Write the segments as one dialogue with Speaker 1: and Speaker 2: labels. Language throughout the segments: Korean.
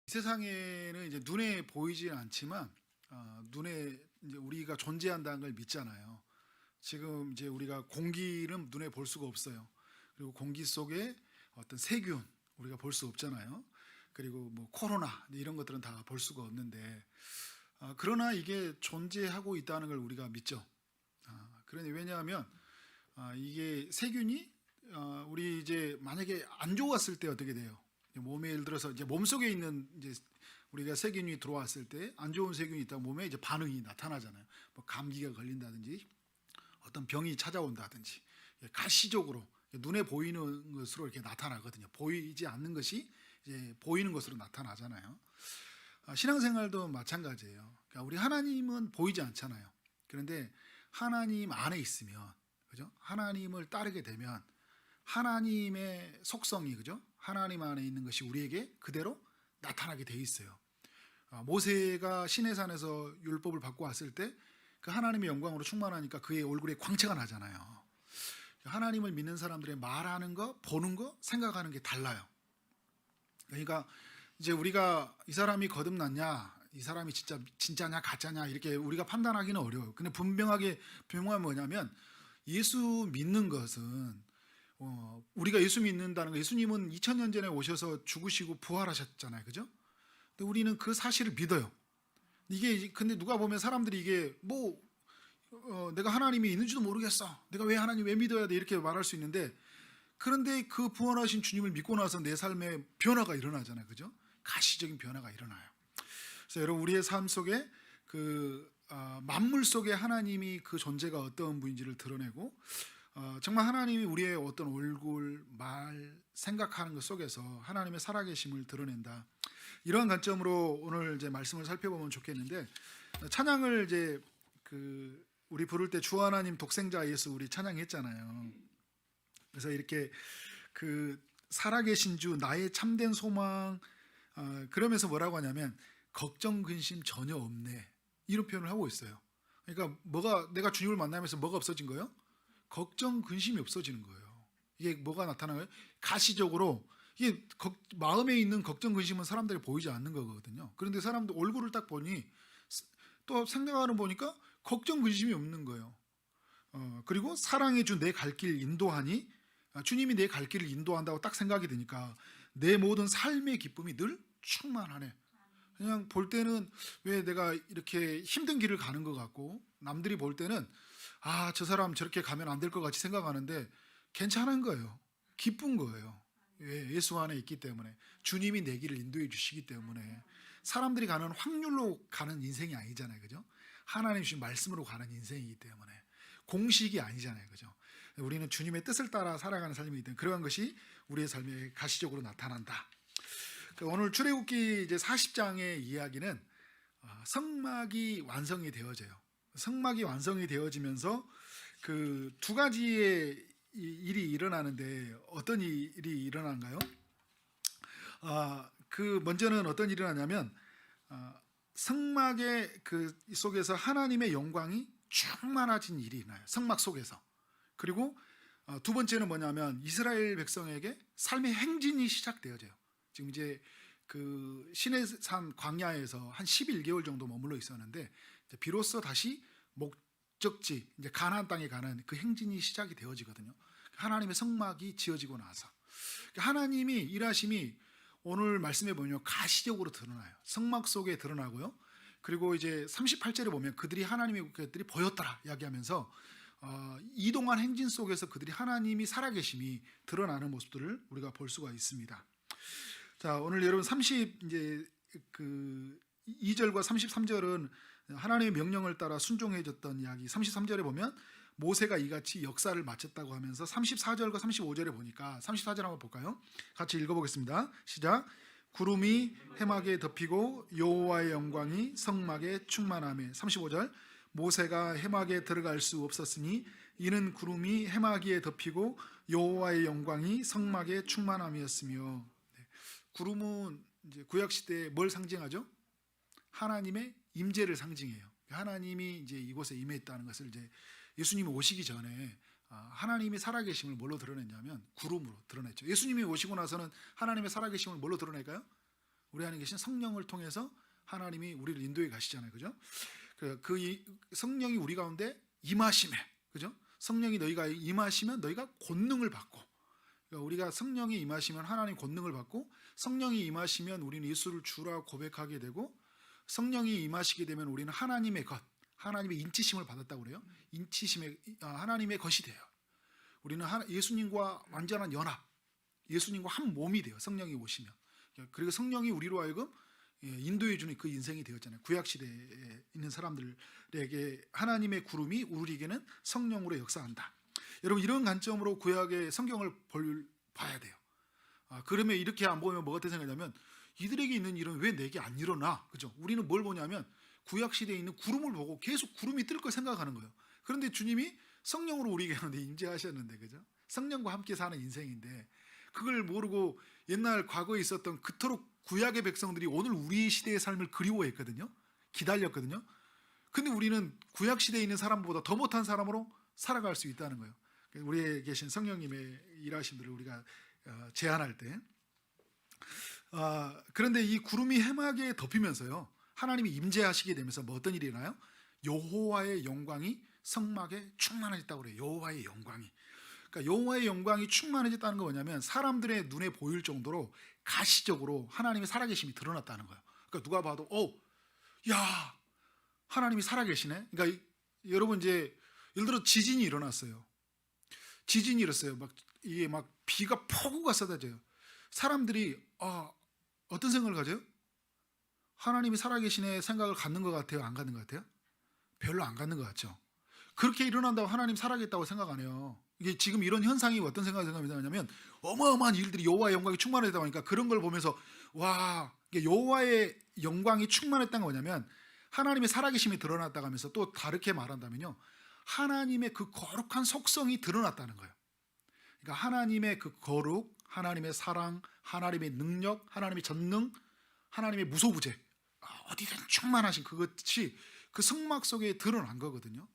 Speaker 1: 세상에는 이제 눈에 보이지 않지만 눈에 이제 우리가 존재한다는 걸 믿잖아요. 지금 이제 우리가 공기는 눈에 볼 수가 없어요. 그리고 공기 속에 어떤 세균 우리가 볼 수 없잖아요. 그리고 뭐 코로나 이런 것들은 다 볼 수가 없는데 그러나 이게 존재하고 있다는 걸 우리가 믿죠. 그러니 왜냐하면 이게 세균이 우리 이제 만약에 안 좋았을 때 어떻게 돼요? 몸에 예를 들어서 이제 몸 속에 있는 이제 우리가 세균이 들어왔을 때 안 좋은 세균이 있다면 몸에 이제 반응이 나타나잖아요. 뭐 감기가 걸린다든지 어떤 병이 찾아온다든지 가시적으로 눈에 보이는 것으로 이렇게 나타나거든요. 보이지 않는 것이 이제 보이는 것으로 나타나잖아요. 신앙생활도 마찬가지예요. 그러니까 우리 하나님은 보이지 않잖아요. 그런데 하나님 안에 있으면, 그죠? 하나님을 따르게 되면 하나님의 속성이, 그죠? 하나님 안에 있는 것이 우리에게 그대로 나타나게 돼 있어요. 모세가 시내산에서 율법을 받고 왔을 때 그 하나님의 영광으로 충만하니까 그의 얼굴에 광채가 나잖아요. 하나님을 믿는 사람들의 말하는 거, 보는 거, 생각하는 게 달라요. 그러니까 이제 우리가 이 사람이 거듭났냐, 이 사람이 진짜냐 가짜냐 이렇게 우리가 판단하기는 어려워요. 근데 분명하게 분명한 뭐냐면 예수 믿는 것은 우리가 예수 믿는다는 거, 예수님은 2000년 전에 오셔서 죽으시고 부활하셨잖아요, 그죠? 근데 우리는 그 사실을 믿어요. 이게 근데 누가 보면 사람들이 이게 내가 하나님이 있는지도 모르겠어. 내가 왜 하나님 왜 믿어야 돼? 이렇게 말할 수 있는데 그런데 그 부활하신 주님을 믿고 나서 내 삶에 변화가 일어나잖아요, 그죠? 가시적인 변화가 일어나요. 그래서 여러분 우리의 삶 속에 만물 속에 하나님이 그 존재가 어떤 분인지를 드러내고 정말 하나님이 우리의 어떤 얼굴, 말, 생각하는 것 속에서 하나님의 살아계심을 드러낸다. 이러한 관점으로 오늘 이제 말씀을 살펴보면 좋겠는데 찬양을 이제 우리 부를 때 주 하나님 독생자 예수 우리 찬양했잖아요. 그래서 이렇게 살아계신 주 나의 참된 소망 그러면서 뭐라고 하냐면 걱정 근심 전혀 없네 이런 표현을 하고 있어요. 그러니까 내가 주님을 만나면서 뭐가 없어진 거예요? 걱정 근심이 없어지는 거예요. 이게 뭐가 나타나요? 가시적으로 이게 마음에 있는 걱정 근심은 사람들이 보이지 않는 거거든요. 그런데 사람들 얼굴을 딱 보니 또 생각하는 보니까 걱정 근심이 없는 거예요. 그리고 사랑해 주 내 갈 길 인도하니 주님이 내 갈 길을 인도한다고 딱 생각이 드니까 내 모든 삶의 기쁨이 늘 충만하네. 그냥 볼 때는 왜 내가 이렇게 힘든 길을 가는 것 같고 남들이 볼 때는 저 사람 저렇게 가면 안 될 것 같이 생각하는데 괜찮은 거예요. 기쁜 거예요. 왜? 예수 안에 있기 때문에 주님이 내 길을 인도해 주시기 때문에 사람들이 가는 확률로 가는 인생이 아니잖아요, 그죠? 하나님 주신 말씀으로 가는 인생이기 때문에 공식이 아니잖아요, 그죠? 우리는 주님의 뜻을 따라 살아가는 삶이기 때문에 그러한 것이 우리의 삶에 가시적으로 나타난다. 오늘 출애굽기 이제 40장의 이야기는 성막이 완성이 되어져요. 성막이 완성이 되어지면서 두 가지의 일이 일어나는데 어떤 일이 일어나는가요? 먼저는 어떤 일이 일어나냐면 성막의 속에서 하나님의 영광이 충만해진 일이 나요. 성막 속에서. 그리고 두 번째는 뭐냐면 이스라엘 백성에게 삶의 행진이 시작되어져요. 지금 이제 시내산 광야에서 한 11개월 정도 머물러 있었는데 비로소 다시 목적지 이제 가나안 땅에 가는 그 행진이 시작이 되어지거든요. 하나님의 성막이 지어지고 나서 하나님이 일하심이 오늘 말씀에 보면 가시적으로 드러나요. 성막 속에 드러나고요. 그리고 이제 38절에 보면 하나님의 그들이 보였더라 이야기하면서 이동한 행진 속에서 그들이 하나님이 살아계심이 드러나는 모습들을 우리가 볼 수가 있습니다. 자, 오늘 여러분 2절과 33절은 하나님의 명령을 따라 순종해졌던 이야기. 33절에 보면 모세가 이같이 역사를 마쳤다고 하면서 34절과 35절에 보니까 34절 한번 볼까요? 같이 읽어보겠습니다. 시작. 구름이 해막에 덮이고 여호와의 영광이 성막에 충만하며 35절 모세가 해막에 들어갈 수 없었으니 이는 구름이 해막 위에 덮이고 여호와의 영광이 성막에 충만함이었으며 구름은 이제 구약 시대에 뭘 상징하죠? 하나님의 임재를 상징해요. 하나님이 이제 이곳에 임했다는 것을 이제 예수님이 오시기 전에 하나님이 살아계심을 뭘로 드러냈냐면 구름으로 드러냈죠. 예수님이 오시고 나서는 하나님의 살아계심을 뭘로 드러낼까요? 우리 안에 계신 성령을 통해서 하나님이 우리를 인도해 가시잖아요. 그죠? 성령이 우리 가운데 임하심에, 그죠? 성령이 너희가 임하시면 너희가 권능을 받고, 그러니까 우리가 성령이 임하시면 하나님 권능을 받고, 성령이 임하시면 우리는 예수를 주라 고백하게 되고, 성령이 임하시게 되면 우리는 하나님의 것, 하나님의 인치심을 받았다고 그래요. 인치심의 하나님의 것이 돼요. 우리는 예수님과 완전한 연합, 예수님과 한 몸이 돼요. 성령이 오시면. 그리고 성령이 우리로 하여금 인도해 주는 그 인생이 되었잖아요. 구약 시대에 있는 사람들에게 하나님의 구름이 우리에게는 성령으로 역사한다. 여러분, 이런 관점으로 구약의 성경을 봐야 돼요. 그러면 이렇게 안 보면 뭐가 생각하냐면, 이들에게 있는 일은 왜 내게 안 일어나? 그죠? 우리는 뭘 보냐면 구약 시대에 있는 구름을 보고 계속 구름이 뜰 걸 생각하는 거예요. 그런데 주님이 성령으로 우리에게 임재하셨는데, 그죠? 성령과 함께 사는 인생인데, 그걸 모르고 옛날 과거에 있었던 그토록 구약의 백성들이 오늘 우리 시대의 삶을 그리워했거든요. 기다렸거든요. 근데 우리는 구약 시대에 있는 사람보다 더 못한 사람으로 살아갈 수 있다는 거예요. 우리에 계신 성령님의 일하심들을 우리가 제안할 때, 그런데 이 구름이 해막에 덮이면서요, 하나님이 임재하시게 되면서 뭐 어떤 일이 일어나요? 여호와의 영광이 성막에 충만해졌다고 그래요. 여호와의 영광이. 그러니까 여호와의 영광이 충만해졌다는 건 뭐냐면, 사람들의 눈에 보일 정도로 가시적으로 하나님의 살아계심이 드러났다는 거예요. 그러니까 누가 봐도 야, 하나님이 살아계시네. 그러니까 여러분, 이제 예를 들어 지진이 일어났어요. 지진이 일었어요. 이게 막 비가 폭우가 쏟아져요. 사람들이 어떤 생각을 가져요? 하나님이 살아계시네 생각을 갖는 것 같아요? 안 갖는 것 같아요? 별로 안 갖는 것 같죠. 그렇게 일어난다고 하나님 살아계시다고 생각 안 해요. 이게 지금 이런 현상이 어떤 생각을 하냐면, 어마어마한 일들이 여호와의 영광이 충만했다고 하니까 그런 걸 보면서, 와, 여호와의 영광이 충만했다는 거 뭐냐면 하나님의 살아계심이 드러났다고 하면서, 또 다르게 말한다면요, 하나님의 그 거룩한 속성이 드러났다는 거예요. 그러니까 하나님의 그 거룩, 하나님의 사랑, 하나님의 능력, 하나님의 전능, 하나님의 무소부재, 어디든 충만하신 그것이 그 성막 속에 드러난 거거든요.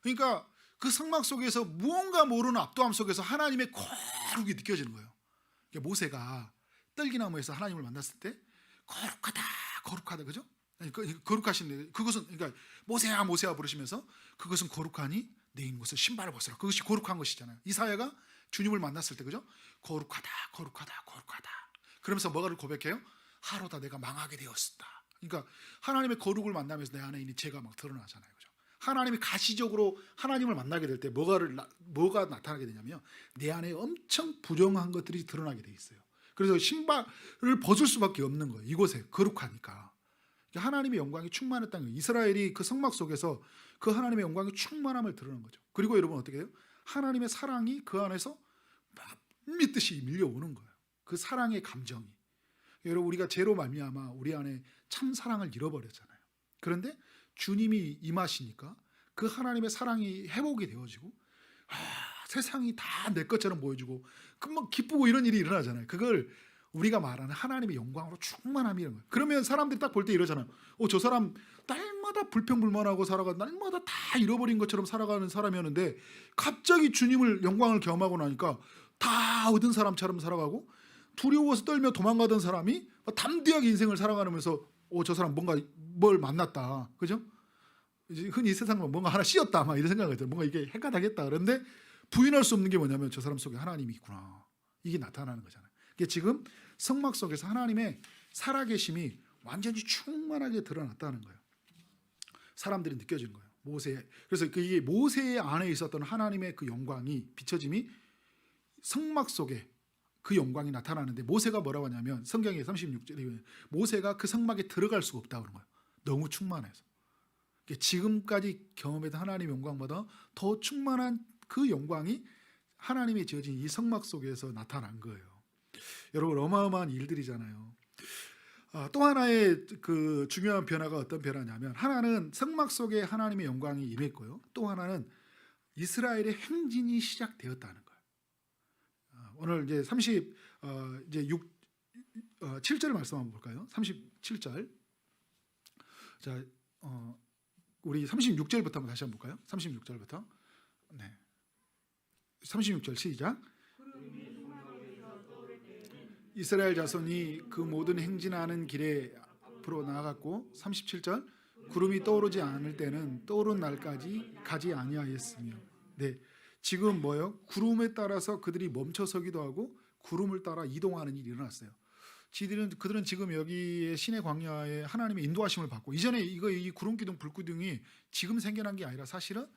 Speaker 1: 그러니까 그 성막 속에서 무언가 모르는 압도함 속에서 하나님의 거룩이 느껴지는 거예요. 그러니까 모세가 떨기나무에서 하나님을 만났을 때 거룩하다, 거룩하다, 그죠? 거룩하신데, 그것은, 그러니까 모세야 모세야 부르시면서, 그것은 거룩하니 내 인곳을 신발을 벗으라. 그것이 거룩한 것이잖아요. 이사야가 주님을 만났을 때, 그죠? 거룩하다, 거룩하다, 거룩하다. 그러면서 뭐가를 고백해요? 하루다 내가 망하게 되었다. 그러니까 하나님의 거룩을 만나면서 내 안에 있는 죄가 막 드러나잖아요, 그죠? 하나님이 가시적으로 하나님을 만나게 될 때 뭐가 나타나게 되냐면, 내 안에 엄청 부정한 것들이 드러나게 돼 있어요. 그래서 신발을 벗을 수밖에 없는 거예요. 이곳에 거룩하니까. 하나님의 영광이 충만했다는 거예요. 이스라엘이 그 성막 속에서 그 하나님의 영광이 충만함을 드러낸 거죠. 그리고 여러분 어떻게 해요? 하나님의 사랑이 그 안에서 막 밀듯이 밀려오는 거예요. 그 사랑의 감정이. 여러분, 우리가 죄로 말미암아 우리 안에 참 사랑을 잃어버렸잖아요. 그런데 주님이 임하시니까 그 하나님의 사랑이 회복이 되어지고, 세상이 다 내 것처럼 보여주고, 금방 기쁘고 이런 일이 일어나잖아요. 그걸 우리가 말하는 하나님의 영광으로 충만함이 이런 거예요. 그러면 사람들이 딱 볼 때 이러잖아요. 저 사람 날마다 불평불만하고 살아가, 날마다 다 잃어버린 것처럼 살아가는 사람이었는데, 갑자기 주님을 영광을 경험하고 나니까 다 얻은 사람처럼 살아가고, 두려워서 떨며 도망가던 사람이 담대하게 인생을 살아가면서, 저 사람 뭔가 뭘 만났다, 그죠? 이제 흔히 세상은 뭔가 하나 씌었다, 막 이런 생각을 해요. 뭔가 이게 해가 다겠다. 그런데 부인할 수 없는 게 뭐냐면, 저 사람 속에 하나님이 있구나, 이게 나타나는 거잖아요. 이게 지금 성막 속에서 하나님의 살아계심이 완전히 충만하게 드러났다는 거예요. 사람들이 느껴지는 거예요. 그래서 이게 모세 안에 있었던 하나님의 그 영광이 비춰짐이 성막 속에 그 영광이 나타나는데, 모세가 뭐라고 하냐면, 성경의 36절에 모세가 그 성막에 들어갈 수가 없다고 하는 거예요. 너무 충만해서. 지금까지 경험했던 하나님의 영광보다 더 충만한 그 영광이 하나님이 지어진 이 성막 속에서 나타난 거예요. 여러분, 어마어마한 일들이잖아요. 또 하나의 그 중요한 변화가 어떤 변화냐면, 하나는 성막 속에 하나님의 영광이 임했고요, 또 하나는 이스라엘의 행진이 시작되었다는 거예요. 오늘 이제 7절 말씀 한번 볼까요? 37절. 자, 우리 36절부터 한번 다시 한번 볼까요? 36절부터. 네. 36절 시작. 이스라엘 자손이 그 모든 행진하는 길에 앞으로 나아갔고 37절 구름이 떠오르지 않을 때는 떠오른 날까지 가지 아니하였으며. 네, 지금 뭐요? 구름에 따라서 그들이 멈춰서기도 하고 구름을 따라 이동하는 일이 일어났어요. 그들은 지금 여기에 신의 광야에 하나님의 인도하심을 받고, 이전에 이 구름 기둥 불 기둥이 지금 생겨난 게 아니라 사실은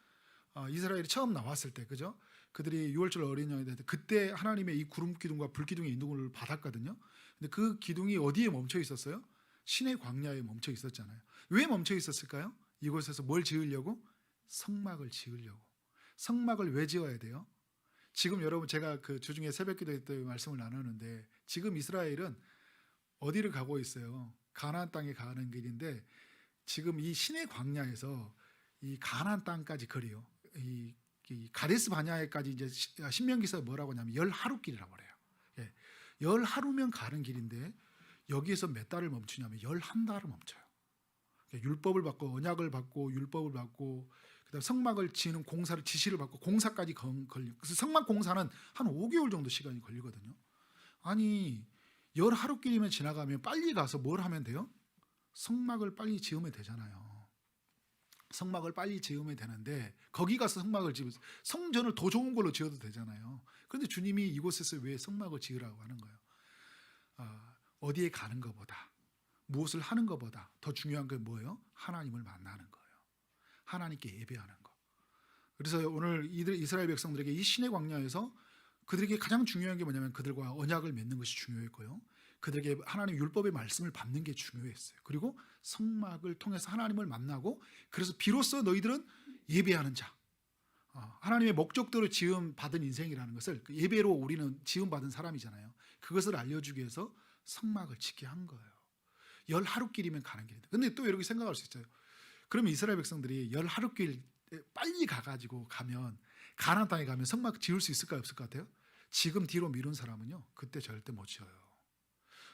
Speaker 1: 이스라엘이 처음 나왔을 때, 그죠? 그들이 6월절 어린 양이 될 때 그때 하나님의 이 구름 기둥과 불 기둥의 인도를 받았거든요. 근데 그 기둥이 어디에 멈춰 있었어요? 신의 광야에 멈춰 있었잖아요. 왜 멈춰 있었을까요? 이곳에서 뭘 지으려고? 성막을 지으려고. 성막을 왜 지어야 돼요? 지금 여러분, 제가 그 주중에 새벽기도 때 말씀을 나누는데, 지금 이스라엘은 어디를 가고 있어요? 가나안 땅에 가는 길인데, 지금 이 신의 광야에서 이 가나안 땅까지 거리요. 이 가데스 바냐에까지 이제 신명기서 뭐라고 하냐면 10하루길이라고 그래요. 예. 10하루면 가는 길인데 여기에서 몇 달을 멈추냐면 11달을 멈춰요. 율법을 받고 언약을 받고 율법을 받고 그다음 성막을 지는 공사를 지시를 받고 공사까지 걸려. 그래서 성막 공사는 한 5개월 정도 시간이 걸리거든요. 아니 10하루길이면 지나가면 빨리 가서 뭘 하면 돼요? 성막을 빨리 지으면 되잖아요. 성막을 빨리 지으면 되는데 거기 가서 성막을 지으면 성전을 더 좋은 걸로 지어도 되잖아요. 그런데 주님이 이곳에서 왜 성막을 지으라고 하는 거예요? 어디에 가는 것보다, 무엇을 하는 것보다 더 중요한 게 뭐예요? 하나님을 만나는 거예요. 하나님께 예배하는 거. 그래서 오늘 이스라엘 백성들에게 이 신의 광야에서 그들에게 가장 중요한 게 뭐냐면 그들과 언약을 맺는 것이 중요했고요. 그들에게 하나님의 율법의 말씀을 받는 게 중요했어요. 그리고 성막을 통해서 하나님을 만나고, 그래서 비로소 너희들은 예배하는 자, 하나님의 목적대로 지음 받은 인생이라는 것을, 예배로 우리는 지음 받은 사람이잖아요. 그것을 알려주기 위해서 성막을 짓게 한 거예요. 10하루길이면 가는 길인데, 근데 또 이렇게 생각할 수 있어요. 그러면 이스라엘 백성들이 10하루길 빨리 가가지고 가면, 가나안 땅에 가면 성막 지을 수 있을까요, 없을 것 같아요? 지금 뒤로 미룬 사람은요, 그때 절대 못 지어요.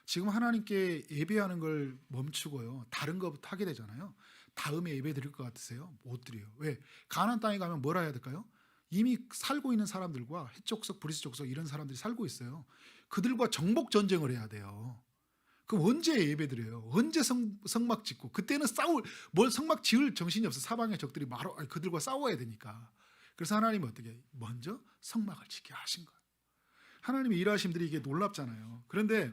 Speaker 1: 지금 하나님께 예배하는 걸 멈추고요, 다른 것부터 하게 되잖아요. 다음에 예배 드릴 것 같으세요? 못 드려요. 왜? 가나안 땅에 가면 뭘 해야 될까요? 이미 살고 있는 사람들과 헷 족속, 브리스 족속 이런 사람들이 살고 있어요. 그들과 정복 전쟁을 해야 돼요. 그럼 언제 예배 드려요? 언제 성막 짓고? 그때는 성막 지을 정신이 없어. 사방의 적들이 그들과 싸워야 되니까. 그래서 하나님은 어떻게? 먼저 성막을 짓게 하신 거예요. 하나님의 일하심들이 이게 놀랍잖아요. 그런데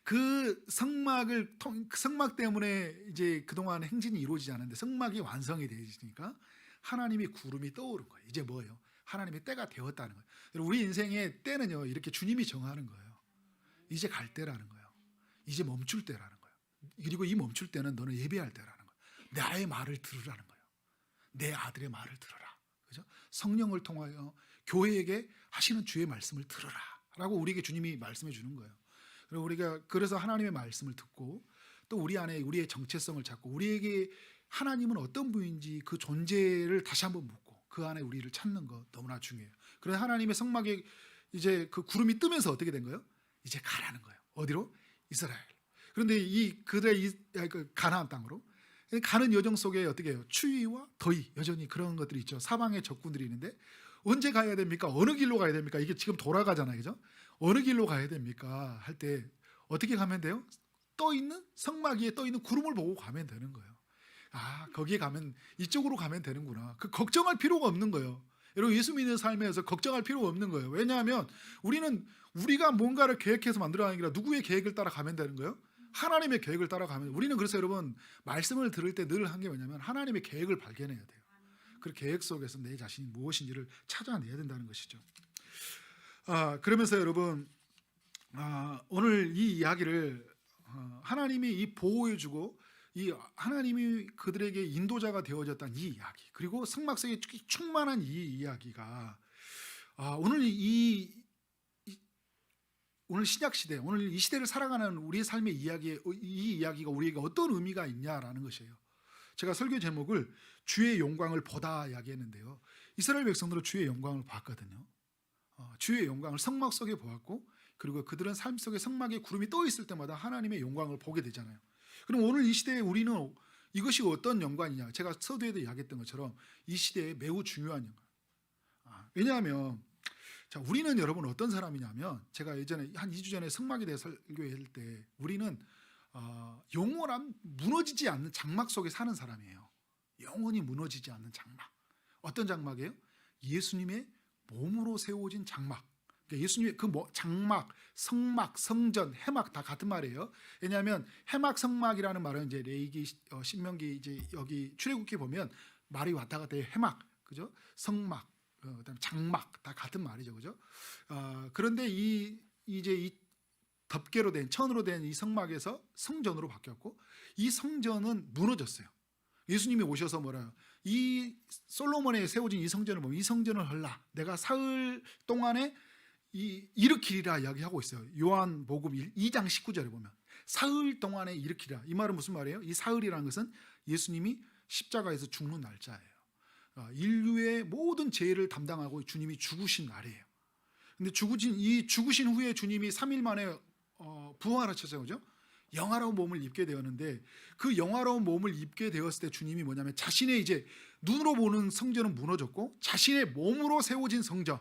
Speaker 1: 그 성막 때문에 이제 그동안 행진이 이루어지지 않았는데 성막이 완성이 되어지니까 하나님의 구름이 떠오른 거예요. 이제 뭐예요? 하나님의 때가 되었다는 거예요. 우리 인생의 때는요, 이렇게 주님이 정하는 거예요. 이제 갈 때라는 거예요. 이제 멈출 때라는 거예요. 그리고 이 멈출 때는 너는 예배할 때라는 거예요. 나의 말을 들으라는 거예요. 내 아들의 말을 들어라. 그죠? 성령을 통하여 교회에게 하시는 주의 말씀을 들어라 라고 우리에게 주님이 말씀해 주는 거예요. 그리고 우리가 그래서 하나님의 말씀을 듣고, 또 우리 안에 우리의 정체성을 찾고, 우리에게 하나님은 어떤 분인지 그 존재를 다시 한번 묻고 그 안에 우리를 찾는 거 너무나 중요해요. 그래서 하나님의 성막에 이제 그 구름이 뜨면서 어떻게 된 거예요? 이제 가라는 거예요. 어디로? 이스라엘. 그런데 그들의 가나안 땅으로 가는 여정 속에 어떻게 해요? 추위와 더위, 여전히 그런 것들이 있죠. 사방에 적군들이 있는데 언제 가야 됩니까? 어느 길로 가야 됩니까? 이게 지금 돌아가잖아요, 그죠? 어느 길로 가야 됩니까? 할 때 어떻게 가면 돼요? 성막 위에 떠 있는 구름을 보고 가면 되는 거예요. 거기에 가면, 이쪽으로 가면 되는구나. 걱정할 필요가 없는 거예요. 여러분, 예수 믿는 삶에서 걱정할 필요가 없는 거예요. 왜냐하면 우리가 뭔가를 계획해서 만들어가는 게 아니라 누구의 계획을 따라 가면 되는 거예요? 하나님의 계획을 따라가면. 우리는 그래서 여러분, 말씀을 들을 때 늘 한 게 뭐냐면 하나님의 계획을 발견해야 돼요. 그 계획 속에서 내 자신이 무엇인지를 찾아내야 된다는 것이죠. 그러면서 여러분, 오늘 이 이야기를 하나님이 이 보호해주고 이 하나님이 그들에게 인도자가 되어졌다는 이 이야기, 그리고 성막 속에 충만한 이 이야기가 오늘 신약 시대, 오늘 이 시대를 살아가는 우리의 삶의 이 이야기가 우리에게 어떤 의미가 있냐라는 것이에요. 제가 설교 제목을 주의 영광을 보다 이야기했는데요. 이스라엘 백성들은 주의 영광을 봤거든요. 주의 영광을 성막 속에 보았고, 그리고 그들은 삶 속에 성막에 구름이 떠 있을 때마다 하나님의 영광을 보게 되잖아요. 그럼 오늘 이 시대에 우리는 이것이 어떤 영광이냐? 제가 서두에도 이야기했던 것처럼 이 시대에 매우 중요한 영광. 왜냐하면 자, 우리는 여러분 어떤 사람이냐면, 제가 예전에 한 2주 전에 성막에 대해 설교할 때, 우리는 영원한 무너지지 않는 장막 속에 사는 사람이에요. 영원히 무너지지 않는 장막. 어떤 장막이에요? 예수님의 몸으로 세워진 장막. 그러니까 예수님의 그 장막, 성막, 성전, 해막 다 같은 말이에요. 왜냐하면 해막, 성막이라는 말은 이제 레위기, 신명기, 이제 여기 출애굽기 보면 말이 왔다 갔다 해요. 해막, 그죠? 성막, 그다음에 장막 다 같은 말이죠, 그죠? 그런데 이제 이 덮개로 된, 천으로 된 이 성막에서 성전으로 바뀌었고, 이 성전은 무너졌어요. 예수님이 오셔서 뭐라요? 이 솔로몬에 세워진 이 성전을 보면, 이 성전을 헐라, 내가 사흘 동안에 일으키리라 이야기하고 있어요. 요한복음 2장 19절에 보면 사흘 동안에 일으키리라. 이 말은 무슨 말이에요? 이 사흘이라는 것은 예수님이 십자가에서 죽는 날짜예요. 인류의 모든 죄를 담당하고 주님이 죽으신 날이에요. 근데 죽으신 후에 주님이 3일 만에 부활하셨어요, 그죠? 영화로운 몸을 입게 되었는데, 그 영화로운 몸을 입게 되었을 때 주님이 뭐냐면, 자신의 이제 눈으로 보는 성전은 무너졌고, 자신의 몸으로 세워진 성전,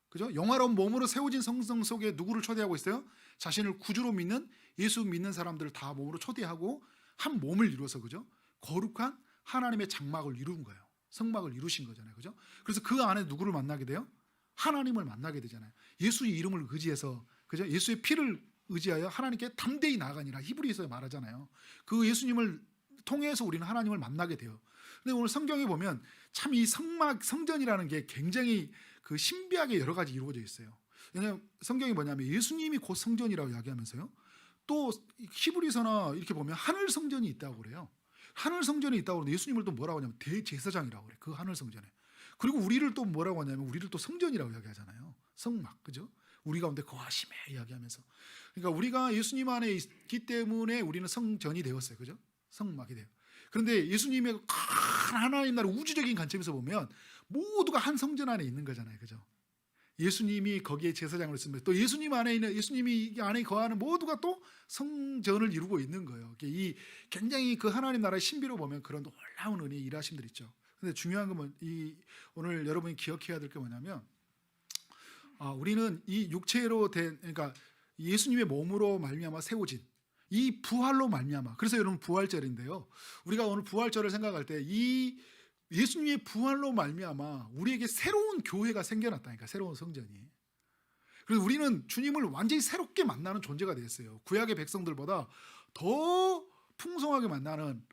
Speaker 1: 그죠? 영화로운 몸으로 세워진 성전 속에 누구를 초대하고 있어요? 자신을 구주로 믿는, 예수 믿는 사람들을 다 몸으로 초대하고 한 몸을 이루어서, 그죠? 거룩한 하나님의 장막을 이룬 거예요. 성막을 이루신 거잖아요, 그죠? 그래서 그 안에 누구를 만나게 돼요? 하나님을 만나게 되잖아요. 예수의 이름을 의지해서, 그죠? 예수의 피를 의지하여 하나님께 담대히 나아가니라 히브리서에 말하잖아요. 그 예수님을 통해서 우리는 하나님을 만나게 돼요. 근데 오늘 성경에 보면 참 이 성전이라는 게 굉장히 그 신비하게 여러 가지 이루어져 있어요. 왜냐하면 성경이 뭐냐면 예수님이 곧 성전이라고 이야기하면서요, 또 히브리서나 이렇게 보면 하늘 성전이 있다고 그래요. 하늘 성전이 있다고 그러는데 예수님을 또 뭐라고 하냐면 대제사장이라고 그래요. 그 하늘 성전에. 그리고 우리를 또 뭐라고 하냐면 우리를 또 성전이라고 이야기하잖아요. 성막, 그죠? 우리 가운데 거하심에 이야기하면서. 그러니까 우리가 예수님 안에 있기 때문에 우리는 성전이 되었어요, 그죠? 성막이 돼요. 그런데 예수님의 큰 하나님 나라 우주적인 관점에서 보면 모두가 한 성전 안에 있는 거잖아요, 그죠? 예수님이 거기에 제사장으로 있으면 또 예수님 안에 있는, 예수님이 안에 거하는 모두가 또 성전을 이루고 있는 거예요. 이 굉장히 그 하나님 나라의 신비로 보면 그런 놀라운 은혜의 일하심들 있죠. 근데 중요한 건 오늘 여러분이 기억해야 될 게 뭐냐면, 우리는 이 육체로 된, 그러니까 예수님의 몸으로 말미암아 세워진 이 부활로 말미암아. 그래서 여러분 부활절인데요, 우리가 오늘 부활절을 생각할 때 이 예수님의 부활로 말미암아 우리에게 새로운 교회가 생겨났다니까, 새로운 성전이. 그래서 우리는 주님을 완전히 새롭게 만나는 존재가 됐어요. 구약의 백성들보다 더 풍성하게 만나는,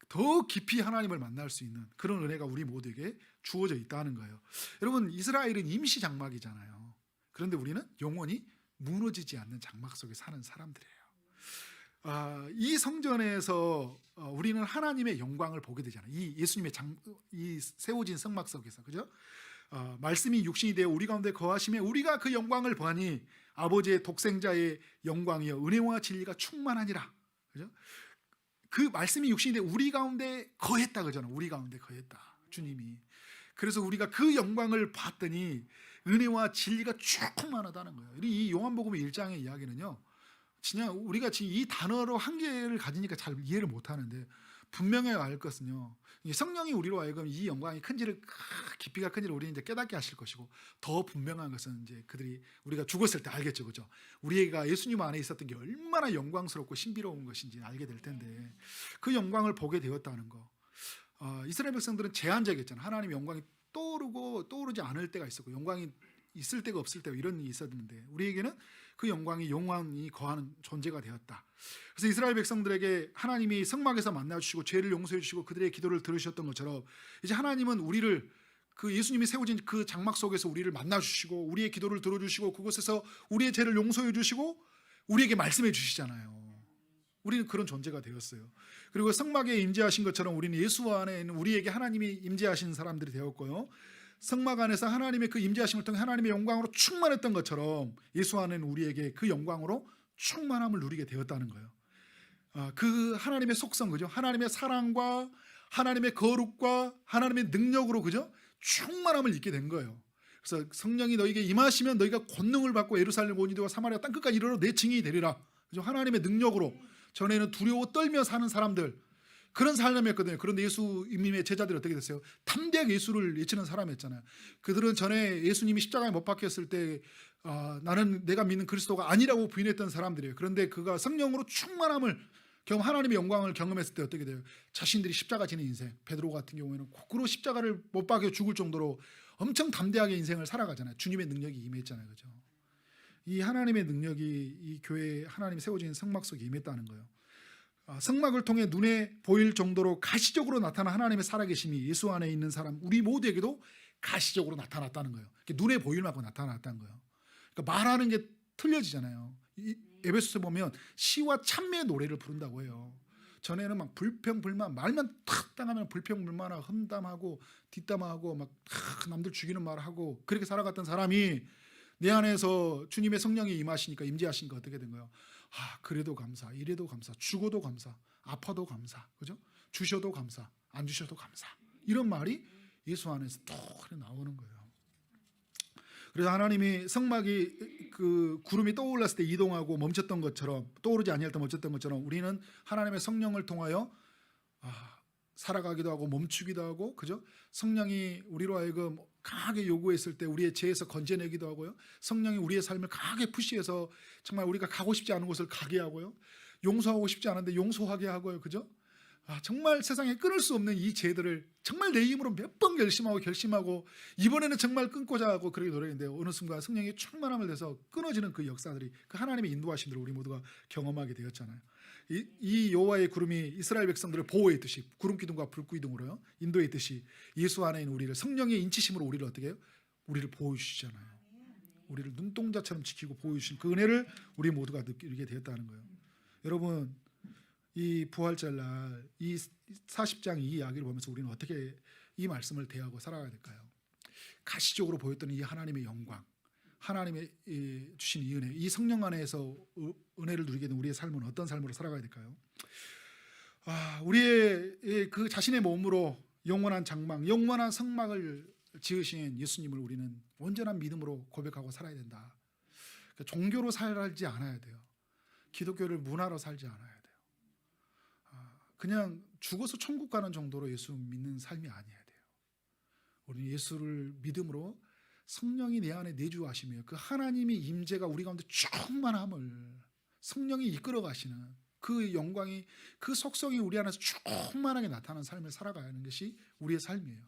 Speaker 1: 더 깊이 하나님을 만날 수 있는 그런 은혜가 우리 모두에게 주어져 있다는 거예요. 여러분, 이스라엘은 임시 장막이잖아요. 그런데 우리는 영원히 무너지지 않는 장막 속에 사는 사람들이에요. 이 성전에서 우리는 하나님의 영광을 보게 되잖아요. 이 예수님의 이 세워진 성막 속에서, 그죠? 말씀이 육신이 되어 우리 가운데 거하심에 우리가 그 영광을 보니 아버지의 독생자의 영광이여 은혜와 진리가 충만하니라, 그죠? 그 말씀이 육신이 되어 우리 가운데 거했다, 그잖아요. 우리 가운데 거했다, 주님이. 그래서 우리가 그 영광을 봤더니 은혜와 진리가 충만하다는 거예요. 이 요한복음 1장의 이야기는요, 진짜 우리가 지금 이 단어로 한계를 가지니까 잘 이해를 못하는데, 분명히 알 것은요, 성령이 우리로 하여금 이 영광이 큰지를, 깊이가 큰지를 우리는 이제 깨닫게 하실 것이고, 더 분명한 것은 이제 그들이 우리가 죽었을 때 알겠죠, 그죠? 우리가 예수님 안에 있었던 게 얼마나 영광스럽고 신비로운 것인지 알게 될 텐데, 그 영광을 보게 되었다는 거. 이스라엘 백성들은 제한적이었잖아요. 하나님의 영광이 떠오르지 않을 때가 있었고, 영광이 있을 때가 없을 때가 이런 일이 있었는데, 우리에게는 그 영광이 영원히 거하는 존재가 되었다. 그래서 이스라엘 백성들에게 하나님이 성막에서 만나주시고 죄를 용서해 주시고 그들의 기도를 들으셨던 것처럼, 이제 하나님은 우리를 그 예수님이 세워진 그 장막 속에서 우리를 만나주시고 우리의 기도를 들어주시고 그곳에서 우리의 죄를 용서해 주시고 우리에게 말씀해 주시잖아요. 우리는 그런 존재가 되었어요. 그리고 성막에 임재하신 것처럼 우리는 예수 안에 있는 우리에게 하나님이 임재하신 사람들이 되었고요, 성막 안에서 하나님의 그 임재하심을 통해 하나님의 영광으로 충만했던 것처럼 예수 안에는 우리에게 그 영광으로 충만함을 누리게 되었다는 거예요. 그 하나님의 속성, 그죠? 하나님의 사랑과 하나님의 거룩과 하나님의 능력으로, 그죠? 충만함을 잊게 된 거예요. 그래서 성령이 너에게 임하시면 너희가 권능을 받고 예루살렘 온 이들과 사마리아 땅 끝까지 이르러 내 증인이 되리라, 그죠? 하나님의 능력으로. 전에는 두려워 떨며 사는 사람들, 그런 삶이었거든요. 그런데 예수님의 제자들이 어떻게 됐어요? 담대하게 예수를 외치는 사람이었잖아요. 그들은 전에 예수님이 십자가에 못 박혔을 때 나는 내가 믿는 그리스도가 아니라고 부인했던 사람들이에요. 그런데 그가 성령으로 충만함을 하나님의 영광을 경험했을 때 어떻게 돼요? 자신들이 십자가 지는 인생, 베드로 같은 경우에는 거꾸로 십자가를 못 박여 죽을 정도로 엄청 담대하게 인생을 살아가잖아요. 주님의 능력이 임했잖아요. 그죠? 이 하나님의 능력이 이 교회에 하나님이 세워진 성막 속에 임했다는 거예요. 성막을 통해 눈에 보일 정도로 가시적으로 나타난 하나님의 살아계심이 예수 안에 있는 사람 우리 모두에게도 가시적으로 나타났다는 거예요. 눈에 보일 만큼 나타났다는 거예요. 그러니까 말하는 게 틀려지잖아요. 에베소서 보면 시와 찬미의 노래를 부른다고 해요. 전에는 막 불평 불만 말만 탁 당하면 불평 불만하고 험담하고 뒷담화하고 막 남들 죽이는 말하고 그렇게 살아갔던 사람이 내 안에서 주님의 성령이 임하시니까 임재하시니까 어떻게 된 거예요? 그래도 감사, 이래도 감사, 죽어도 감사, 아파도 감사, 그죠? 주셔도 감사, 안 주셔도 감사. 이런 말이 예수 안에서 톡 나오는 거예요. 그래서 하나님이 성막이 그 구름이 떠올랐을 때 이동하고 멈췄던 것처럼 떠오르지 아니할 때 멈췄던 것처럼 우리는 하나님의 성령을 통하여 살아가기도 하고 멈추기도 하고 그죠? 성령이 우리로 하여금 강하게 요구했을 때 우리의 죄에서 건져내기도 하고요. 성령이 우리의 삶을 강하게 푸시해서 정말 우리가 가고 싶지 않은 곳을 가게 하고요. 용서하고 싶지 않은데 용서하게 하고요. 그죠? 정말 세상에 끊을 수 없는 이 죄들을 정말 내 힘으로 몇 번 결심하고 이번에는 정말 끊고자 하고 그렇게 노력했는데 어느 순간 성령의 충만함을 내서 끊어지는 그 역사들이 그 하나님의 인도하심들을 우리 모두가 경험하게 되었잖아요. 이 여호와의 구름이 이스라엘 백성들을 보호했듯이 구름 기둥과 불 기둥으로요 인도했듯이 예수 안에 있는 우리를 성령의 인치심으로 우리를 어떻게 해요? 우리를 보호해 주시잖아요. 우리를 눈동자처럼 지키고 보호해 주신 그 은혜를 우리 모두가 느끼게 되었다는 거예요. 여러분 이 부활절날 이 40장 이 이야기를 보면서 우리는 어떻게 이 말씀을 대하고 살아가야 될까요? 가시적으로 보였던 이 하나님의 영광, 하나님의 주신 이 은혜, 이 성령 안에서 은혜를 누리게 된 우리의 삶은 어떤 삶으로 살아가야 될까요? 우리의 그 자신의 몸으로 영원한 장막, 영원한 성막을 지으신 예수님을 우리는 온전한 믿음으로 고백하고 살아야 된다. 그러니까 종교로 살지 않아야 돼요. 기독교를 문화로 살지 않아야 돼요. 그냥 죽어서 천국 가는 정도로 예수 믿는 삶이 아니어야 돼요. 우리는 예수를 믿음으로 성령이 내 안에 내주하시며 그 하나님의 임재가 우리 가운데 충만함을 성령이 이끌어 가시는 그 영광이 그 속성이 우리 안에서 충만하게 나타나는 삶을 살아가는 것이 우리의 삶이에요.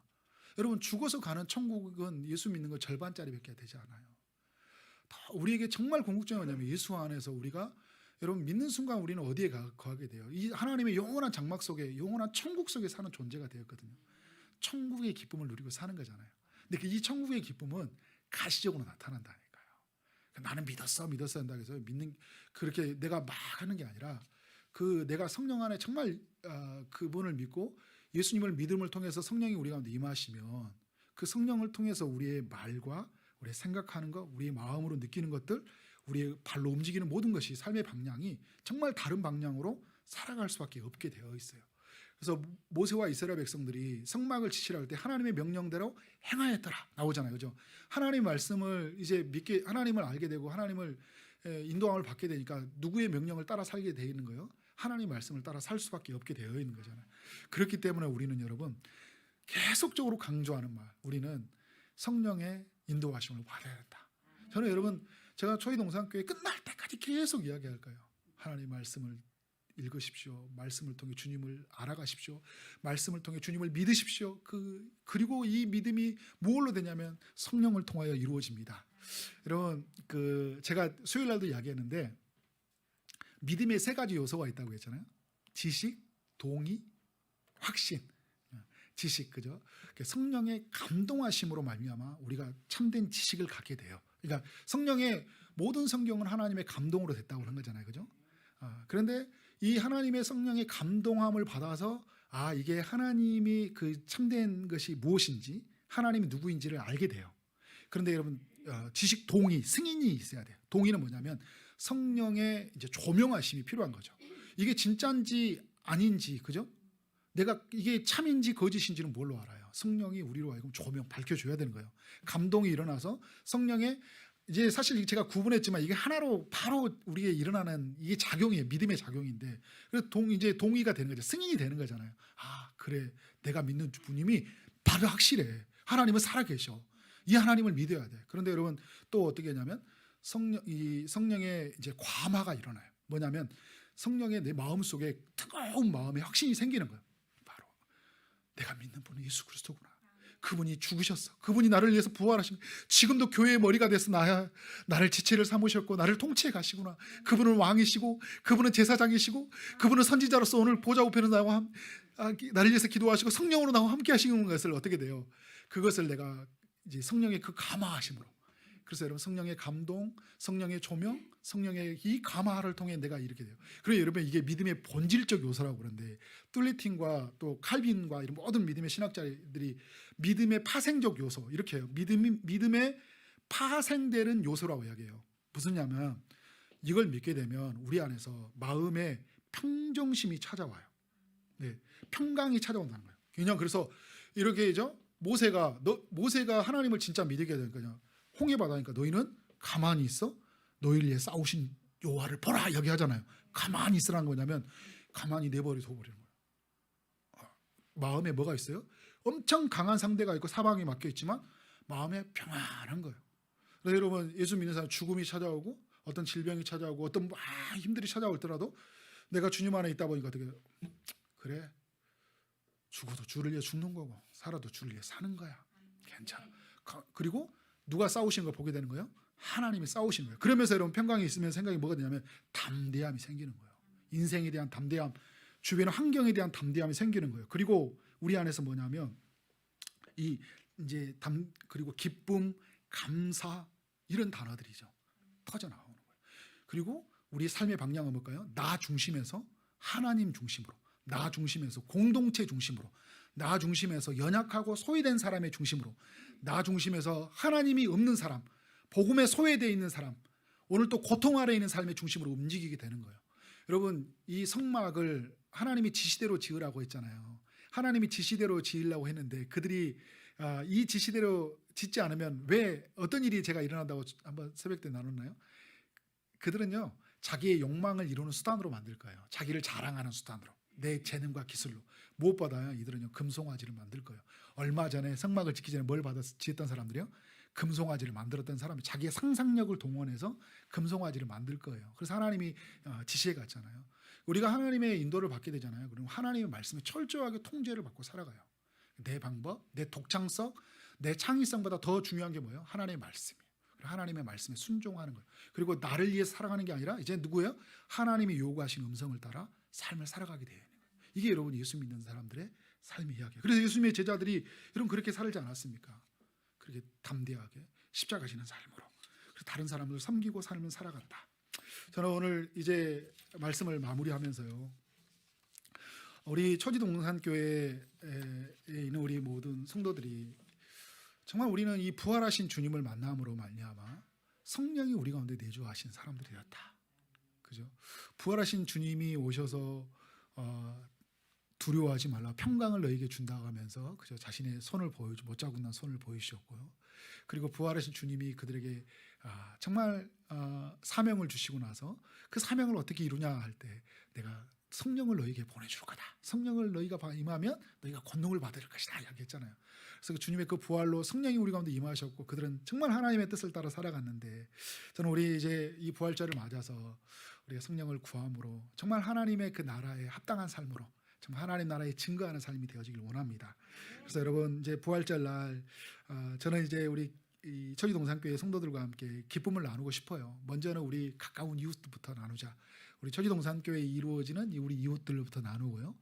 Speaker 1: 여러분 죽어서 가는 천국은 예수 믿는 것 절반짜리밖에 되지 않아요. 우리에게 정말 궁극적인 거냐면 예수 안에서 우리가 여러분 믿는 순간 우리는 어디에 거하게 돼요? 이 하나님의 영원한 장막 속에 영원한 천국 속에 사는 존재가 되었거든요. 천국의 기쁨을 누리고 사는 거잖아요. 근데 이 천국의 기쁨은 가시적으로 나타난다니까요. 나는 믿었어 한다 해서 믿는 그렇게 내가 막 하는 게 아니라 그 내가 성령 안에 정말 그분을 믿고 예수님을 믿음을 통해서 성령이 우리 가운데 임하시면 그 성령을 통해서 우리의 말과 우리의 생각하는 것, 우리의 마음으로 느끼는 것들, 우리의 발로 움직이는 모든 것이 삶의 방향이 정말 다른 방향으로 살아갈 수밖에 없게 되어 있어요. 그래서 모세와 이스라엘 백성들이 성막을 지키라 할 때 하나님의 명령대로 행하였더라 나오잖아요. 그죠? 하나님의 말씀을 이제 믿게 하나님을 알게 되고 하나님을 인도함을 받게 되니까 누구의 명령을 따라 살게 되어 있는 거예요? 하나님의 말씀을 따라 살 수밖에 없게 되어 있는 거잖아요. 그렇기 때문에 우리는 여러분 계속적으로 강조하는 말, 우리는 성령의 인도하심을 받아야 된다. 저는 여러분 제가 초이동산교회 끝날 때까지 계속 이야기할 거예요. 하나님의 말씀을 읽으십시오. 말씀을 통해 주님을 알아가십시오. 말씀을 통해 주님을 믿으십시오. 그리고 이 믿음이 무엇로 되냐면 성령을 통하여 이루어집니다. 여러분 제가 수요일 날도 이야기했는데 믿음의 세 가지 요소가 있다고 했잖아요. 지식, 동의, 확신. 지식, 그죠? 성령의 감동하심으로 말미암아 우리가 참된 지식을 갖게 돼요. 그러니까 성령의 모든 성경은 하나님의 감동으로 됐다고 하는 거잖아요, 그죠? 그런데 이 하나님의 성령의 감동함을 받아서 이게 하나님이 그 참된 것이 무엇인지 하나님이 누구인지를 알게 돼요. 그런데 여러분 지식, 동의, 승인이 있어야 돼요. 동의는 뭐냐면 성령의 이제 조명하심이 필요한 거죠. 이게 진짜인지 아닌지, 그죠? 내가 이게 참인지 거짓인지는 뭘로 알아요? 성령이 우리로 하여금 조명 밝혀줘야 되는 거예요. 감동이 일어나서 성령의 이제 사실 제가 구분했지만 이게 하나로 바로 우리에게 일어나는 이게 작용이에요. 믿음의 작용인데, 그래서 이제 동의가 되는 거죠. 승인이 되는 거잖아요. 아, 그래, 내가 믿는 주님이 바로 확실해. 하나님은 살아계셔. 이 하나님을 믿어야 돼. 그런데 여러분 또 어떻게 하냐면 성령의 이제 감화가 일어나요. 뭐냐면 성령의 내 마음 속에 뜨거운 마음에 확신이 생기는 거예요. 바로 내가 믿는 분은 예수 그리스도구나. 그분이 죽으셨어. 그분이 나를 위해서 부활하신, 지금도 교회의 머리가 돼서 나를 지체를 삼으셨고 나를 통치해 가시구나. 그분은 왕이시고 그분은 제사장이시고 그분은 선지자로서 오늘 보좌 우편에 나와 나를 위해서 기도하시고 성령으로 나와 함께 하시는 것을 어떻게 돼요? 그것을 내가 이제 성령의 그 감화하심으로, 그래서 여러분 성령의 감동, 성령의 조명, 성령의 이 감화를 통해 내가 이렇게 돼요. 그리고 여러분 이게 믿음의 본질적 요소라고 그러는데, 툴리팅과 또 칼빈과 이런 모든 믿음의 신학자들이 믿음의 파생적 요소 이렇게 해요. 믿음의 파생되는 요소라고 이야기해요. 무슨냐면 이걸 믿게 되면 우리 안에서 마음에 평정심이 찾아와요. 네, 평강이 찾아온다는 거예요. 그냥 그래서 이렇게죠. 모세가 하나님을 진짜 믿게 되니까 홍해 바다니까 너희는 가만히 있어? 너희를 위해 싸우신 여호와를 보라 여기 하잖아요. 가만히 있으라는 거냐면 가만히 내버려 둬버리는 거예요. 마음에 뭐가 있어요? 엄청 강한 상대가 있고 사방이 막혀 있지만 마음에 평안한 거예요. 그래서 여러분 예수 믿는 사람 죽음이 찾아오고 어떤 질병이 찾아오고 어떤 힘들이 찾아올더라도 내가 주님 안에 있다 보니까 어떻게 그래, 죽어도 주를 위해 죽는 거고 살아도 주를 위해 사는 거야. 괜찮아. 그리고 누가 싸우신 걸 보게 되는 거예요? 하나님이 싸우신 거예요. 그러면서 여러분 평강이 있으면 생각이 뭐가 되냐면 담대함이 생기는 거예요. 인생에 대한 담대함, 주변의 환경에 대한 담대함이 생기는 거예요. 그리고 우리 안에서 뭐냐면 그리고 기쁨, 감사 이런 단어들이죠. 터져 나오는 거예요. 그리고 우리 삶의 방향은 뭘까요? 나 중심에서 하나님 중심으로, 나 중심에서 공동체 중심으로, 나 중심에서 연약하고 소외된 사람의 중심으로, 나 중심에서 하나님이 없는 사람, 복음에 소외되어 있는 사람, 오늘 또 고통 아래에 있는 삶의 중심으로 움직이게 되는 거예요. 여러분 이 성막을 하나님이 지시대로 지으라고 했잖아요. 하나님이 지시대로 지으려고 했는데 그들이 이 지시대로 짓지 않으면 왜 어떤 일이 제가 일어난다고 한번 새벽 때 나눴나요? 그들은요 자기의 욕망을 이루는 수단으로 만들 거예요. 자기를 자랑하는 수단으로, 내 재능과 기술로. 무엇보다 이들은요 금송아지를 만들 거예요. 얼마 전에 성막을 짓기 전에 뭘 받아서 지었던 사람들이요? 금송아지를 만들었던 사람이 자기의 상상력을 동원해서 금송아지를 만들 거예요. 그래서 하나님이 지시해 갔잖아요. 우리가 하나님의 인도를 받게 되잖아요. 그럼 하나님의 말씀에 철저하게 통제를 받고 살아가요. 내 방법, 내 독창성, 내 창의성보다 더 중요한 게 뭐예요? 하나님의 말씀이에요. 하나님의 말씀에 순종하는 거예요. 그리고 나를 위해 살아가는 게 아니라 이제 누구예요? 하나님이 요구하신 음성을 따라 삶을 살아가게 돼요. 이게 여러분 예수 믿는 사람들의 삶의 이야기예요. 그래서 예수님의 제자들이 여러분 그렇게 살지 않았습니까? 그렇게 담대하게 십자가 지는 삶으로 다른 사람을 섬기고 삶을 살아간다. 저는 오늘 이제 말씀을 마무리하면서요, 우리 초지동산교회에 있는 우리 모든 성도들이 정말 우리는 이 부활하신 주님을 만남으로 말미암아 성령이 우리 가운데 내주하신 사람들이 되었다. 그죠? 부활하신 주님이 오셔서 두려워하지 말라, 평강을 너에게 준다고 하면서 그저 자신의 손을 못자국난 손을 보이셨고요. 그리고 부활하신 주님이 그들에게 정말 사명을 주시고 나서 그 사명을 어떻게 이루냐 할 때 내가 성령을 너에게 보내줄 거다. 성령을 너희가 임하면 너희가 권능을 받을 것이다 이야기했잖아요. 그래서 주님의 그 부활로 성령이 우리 가운데 임하셨고 그들은 정말 하나님의 뜻을 따라 살아갔는데, 저는 우리 이제 이 부활절을 맞아서 우리가 성령을 구함으로 정말 하나님의 그 나라에 합당한 삶으로 정말 하나님 나라에 증거하는 삶이 되어지길 원합니다. 그래서 여러분 이제 부활절 날 저는 이제 우리 이 초지동산교회 성도들과 함께 기쁨을 나누고 싶어요. 먼저는 우리 가까운 이웃부터 나누자. 우리 초지동산교회에 이루어지는 우리 이웃들부터 나누고요.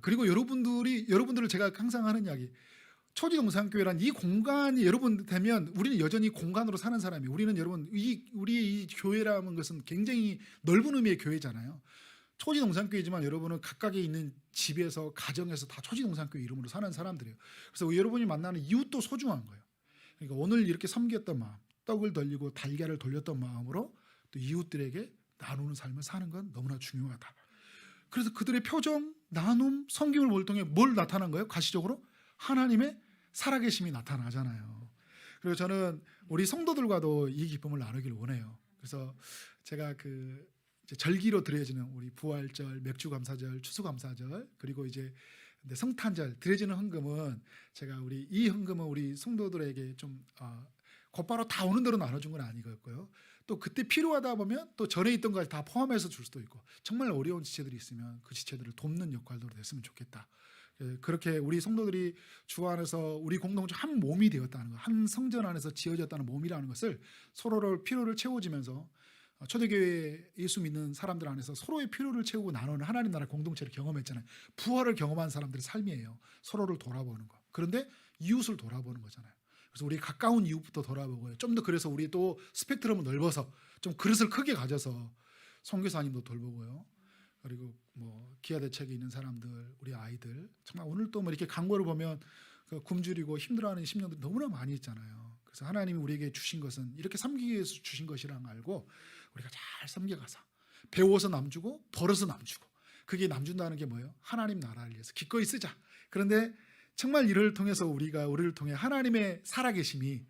Speaker 1: 그리고 여러분들을 제가 항상 하는 이야기, 초지동산교회란 이 공간이 여러분 되면 우리는 여전히 공간으로 사는 사람이에요. 우리는 여러분 우리의 이 교회라는 것은 굉장히 넓은 의미의 교회잖아요. 초지동산교회지만 여러분은 각각에 있는 집에서 가정에서 다 초지동산교회 이름으로 사는 사람들이에요. 그래서 여러분이 만나는 이웃도 소중한 거예요. 그러니까 오늘 이렇게 섬겼던 마음, 떡을 돌리고 달걀을 돌렸던 마음으로 또 이웃들에게 나누는 삶을 사는 건 너무나 중요하다. 그래서 그들의 표정, 나눔, 섬김을 뭘 통해 뭘 나타난 거예요? 가시적으로 하나님의 살아계심이 나타나잖아요. 그리고 저는 우리 성도들과도 이 기쁨을 나누길 원해요. 그래서 제가 그 이제 절기로 드려지는 우리 부활절, 맥주감사절, 추수감사절, 그리고 이제 성탄절 드려지는 헌금은 제가 이 헌금은 우리 성도들에게 좀 곧바로 다 오는 대로 나눠준 건 아니고요. 또 그때 필요하다 보면 또 전에 있던 걸 다 포함해서 줄 수도 있고, 정말 어려운 지체들이 있으면 그 지체들을 돕는 역할도 됐으면 좋겠다. 그렇게 우리 성도들이 주 안에서 우리 공동체 한 몸이 되었다는 것, 한 성전 안에서 지어졌다는 몸이라는 것을 서로를 필요를 채워지면서 초대교회 예수 믿는 사람들 안에서 서로의 필요를 채우고 나누는 하나님 나라 공동체를 경험했잖아요. 부활을 경험한 사람들의 삶이에요. 서로를 돌아보는 거. 그런데 이웃을 돌아보는 거잖아요. 그래서 우리 가까운 이웃부터 돌아보고요. 좀 더 그래서 우리 또 스펙트럼을 넓어서 좀 그릇을 크게 가져서 선교사님도 돌보고요. 그리고 뭐 기아 대책에 있는 사람들, 우리 아이들, 정말 오늘 또 뭐 이렇게 광고를 보면 그 굶주리고 힘들어하는 10년들이 너무나 많이 있잖아요. 그래서 하나님이 우리에게 주신 것은 이렇게 섬기기 위해서 주신 것이라는 걸 알고 우리가 잘 섬겨가서 배워서 남주고 벌어서 남주고, 그게 남준다는 게 뭐예요? 하나님 나라를 위해서 기꺼이 쓰자. 그런데 정말 이를 통해서 우리를 통해 하나님의 살아계심이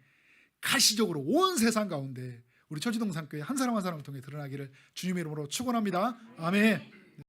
Speaker 1: 가시적으로 온 세상 가운데 우리 초지동산교회 한 사람 한 사람을 통해 드러나기를 주님의 이름으로 축원합니다. 아멘.